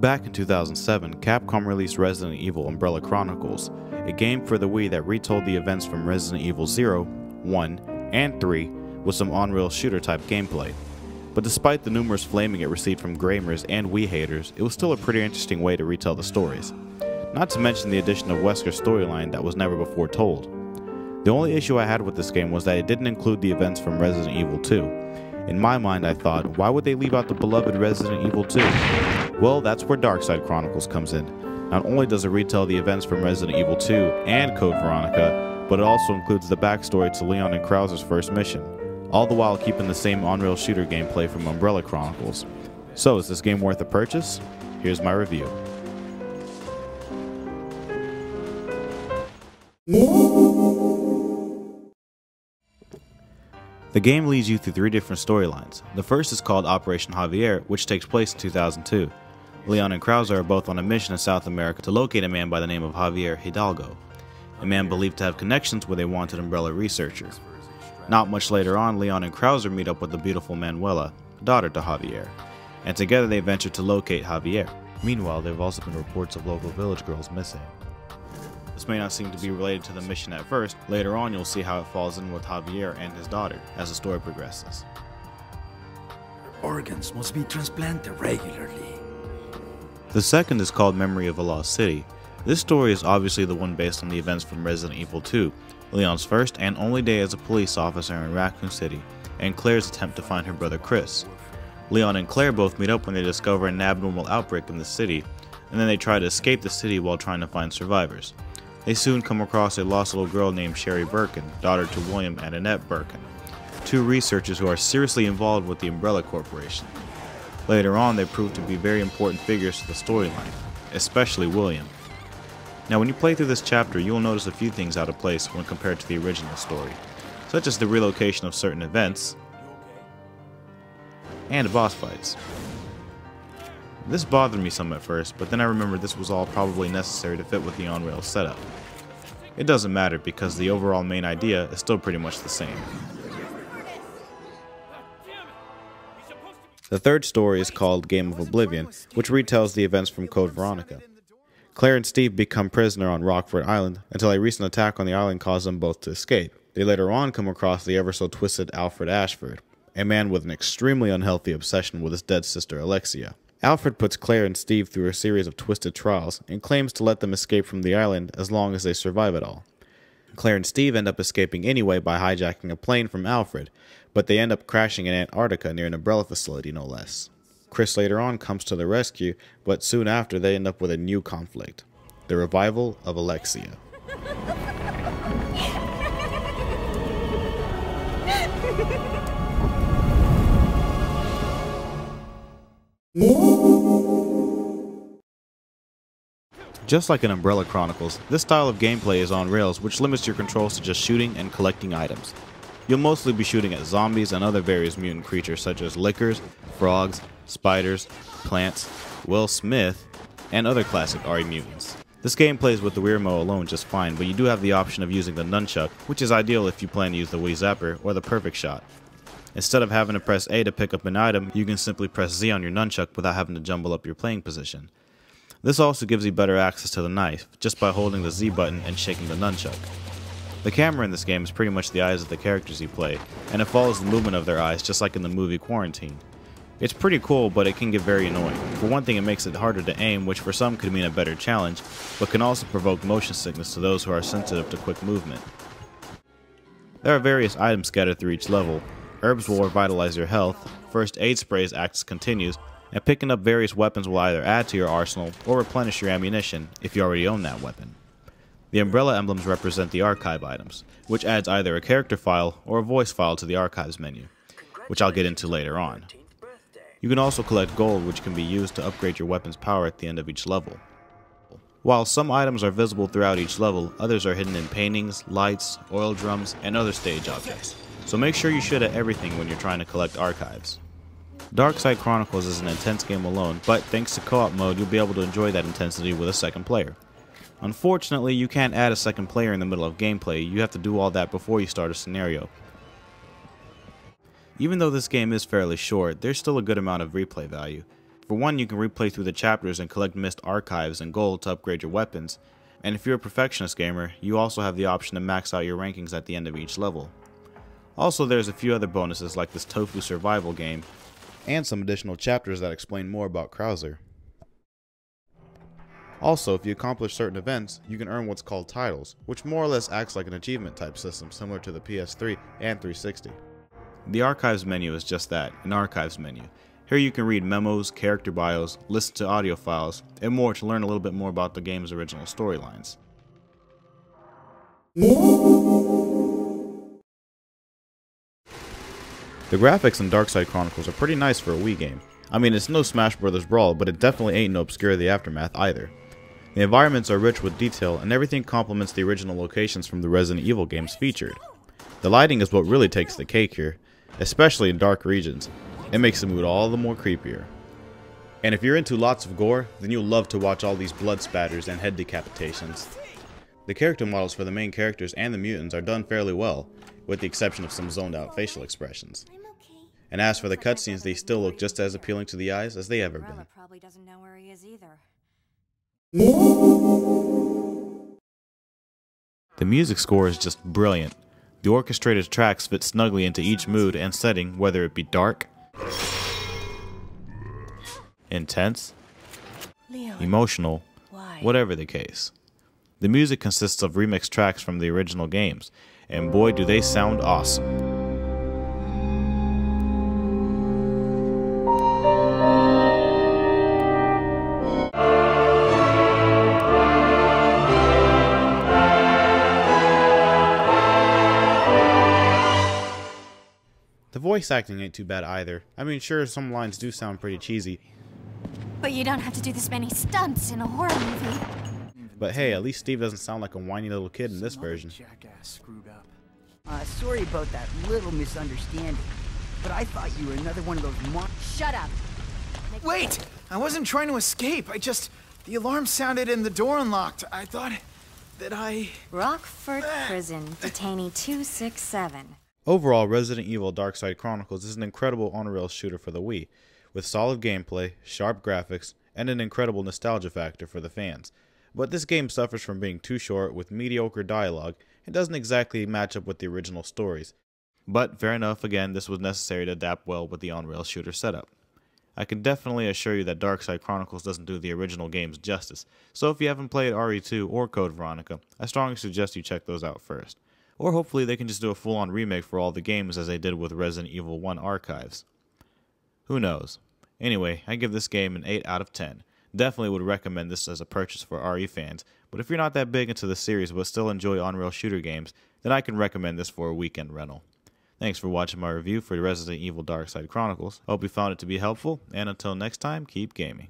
Back in 2007, Capcom released Resident Evil Umbrella Chronicles, a game for the Wii that retold the events from Resident Evil 0, 1, and 3 with some on-rail shooter-type gameplay. But despite the numerous flaming it received from gamers and Wii haters, it was still a pretty interesting way to retell the stories. Not to mention the addition of Wesker's storyline that was never before told. The only issue I had with this game was that it didn't include the events from Resident Evil 2. In my mind, I thought, why would they leave out the beloved Resident Evil 2? Well, that's where Darkside Chronicles comes in. Not only does it retell the events from Resident Evil 2 and Code Veronica, but it also includes the backstory to Leon and Krauser's first mission, all the while keeping the same on-rail shooter gameplay from Umbrella Chronicles. So, is this game worth a purchase? Here's my review. The game leads you through 3 different storylines. The first is called Operation Javier, which takes place in 2002. Leon and Krauser are both on a mission in South America to locate a man by the name of Javier Hidalgo, a man believed to have connections with a wanted Umbrella researcher. Not much later on, Leon and Krauser meet up with the beautiful Manuela, daughter to Javier, and together they venture to locate Javier. Meanwhile, there have also been reports of local village girls missing. This may not seem to be related to the mission at first. Later on, you'll see how it falls in with Javier and his daughter as the story progresses. Organs must be transplanted regularly. The second is called Memory of a Lost City. This story is obviously the one based on the events from Resident Evil 2, Leon's first and only day as a police officer in Raccoon City, and Claire's attempt to find her brother Chris. Leon and Claire both meet up when they discover an abnormal outbreak in the city, and then they try to escape the city while trying to find survivors. They soon come across a lost little girl named Sherry Birkin, daughter to William and Annette Birkin, 2 researchers who are seriously involved with the Umbrella Corporation. Later on, they prove to be very important figures to the storyline, especially William. Now when you play through this chapter, you will notice a few things out of place when compared to the original story, such as the relocation of certain events and boss fights. This bothered me some at first, but then I remembered this was all probably necessary to fit with the on-rail setup. It doesn't matter because the overall main idea is still pretty much the same. The third story is called Game of Oblivion, which retells the events from Code Veronica. Claire and Steve become prisoner on Rockford Island until a recent attack on the island caused them both to escape. They later on come across the ever-so-twisted Alfred Ashford, a man with an extremely unhealthy obsession with his dead sister Alexia. Alfred puts Claire and Steve through a series of twisted trials and claims to let them escape from the island as long as they survive it all. Claire and Steve end up escaping anyway by hijacking a plane from Alfred, but they end up crashing in Antarctica near an Umbrella facility no less. Chris later on comes to the rescue, but soon after they end up with a new conflict, the revival of Alexia. Just like in Umbrella Chronicles, this style of gameplay is on rails, which limits your controls to just shooting and collecting items. You'll mostly be shooting at zombies and other various mutant creatures such as lickers, frogs, spiders, plants, Will Smith, and other classic RE mutants. This game plays with the Wii alone just fine, but you do have the option of using the nunchuck, which is ideal if you plan to use the Wii Zapper or the Perfect Shot. Instead of having to press A to pick up an item, you can simply press Z on your nunchuck without having to jumble up your playing position. This also gives you better access to the knife, just by holding the Z button and shaking the nunchuck. The camera in this game is pretty much the eyes of the characters you play, and it follows the movement of their eyes just like in the movie Quarantine. It's pretty cool, but it can get very annoying. For one thing, it makes it harder to aim, which for some could mean a better challenge, but can also provoke motion sickness to those who are sensitive to quick movement. There are various items scattered through each level. Herbs will revitalize your health, first aid sprays act as continues, and picking up various weapons will either add to your arsenal or replenish your ammunition if you already own that weapon. The umbrella emblems represent the archive items, which adds either a character file or a voice file to the archives menu, which I'll get into later on. You can also collect gold, which can be used to upgrade your weapon's power at the end of each level. While some items are visible throughout each level, others are hidden in paintings, lights, oil drums, and other stage objects, so make sure you shoot at everything when you're trying to collect archives. Darkside Chronicles is an intense game alone, but thanks to co-op mode you'll be able to enjoy that intensity with a second player. Unfortunately, you can't add a second player in the middle of gameplay, you have to do all that before you start a scenario. Even though this game is fairly short, there's still a good amount of replay value. For one, you can replay through the chapters and collect missed archives and gold to upgrade your weapons, and if you're a perfectionist gamer, you also have the option to max out your rankings at the end of each level. Also, there's a few other bonuses like this tofu survival game, and some additional chapters that explain more about Kyoslicer. Also, if you accomplish certain events, you can earn what's called titles, which more or less acts like an achievement type system similar to the PS3 and 360. The archives menu is just that, an archives menu. Here you can read memos, character bios, listen to audio files, and more to learn a little bit more about the game's original storylines. The graphics in Darkside Chronicles are pretty nice for a Wii game. I mean, it's no Smash Bros. Brawl, but it definitely ain't no Obscure the Aftermath either. The environments are rich with detail, and everything complements the original locations from the Resident Evil games featured. The lighting is what really takes the cake here, especially in dark regions. It makes the mood all the more creepier. And if you're into lots of gore, then you'll love to watch all these blood spatters and head decapitations. The character models for the main characters and the mutants are done fairly well, with the exception of some zoned out facial expressions. And as for the cutscenes, they still look just as appealing to the eyes as they ever been. Probably doesn't know where he is either. The music score is just brilliant. The orchestrated tracks fit snugly into each mood and setting, whether it be dark, intense, emotional, whatever the case. The music consists of remixed tracks from the original games, and boy do they sound awesome. The voice acting ain't too bad either. I mean, sure, some lines do sound pretty cheesy, But you don't have to do this many stunts in a horror movie. but hey, at least Steve doesn't sound like a whiny little kid in this version. Jackass screwed up. Sorry about that little misunderstanding, but I thought you were another one of those Shut up. Wait! I wasn't trying to escape. The alarm sounded and the door unlocked. I thought that Rockford Prison, detainee 267. Overall, Resident Evil Darkside Chronicles is an incredible on-rails shooter for the Wii, with solid gameplay, sharp graphics, and an incredible nostalgia factor for the fans. But this game suffers from being too short with mediocre dialogue and doesn't exactly match up with the original stories. But fair enough, again, this was necessary to adapt well with the on-rails shooter setup. I can definitely assure you that Darkside Chronicles doesn't do the original games justice, so if you haven't played RE2 or Code Veronica, I strongly suggest you check those out first. Or hopefully they can just do a full-on remake for all the games as they did with Resident Evil 1 Archives. Who knows? Anyway, I give this game an 8 out of 10. Definitely would recommend this as a purchase for RE fans, but if you're not that big into the series but still enjoy on-rail shooter games, then I can recommend this for a weekend rental. Thanks for watching my review for Resident Evil Darkside Chronicles. I hope you found it to be helpful, and until next time, keep gaming.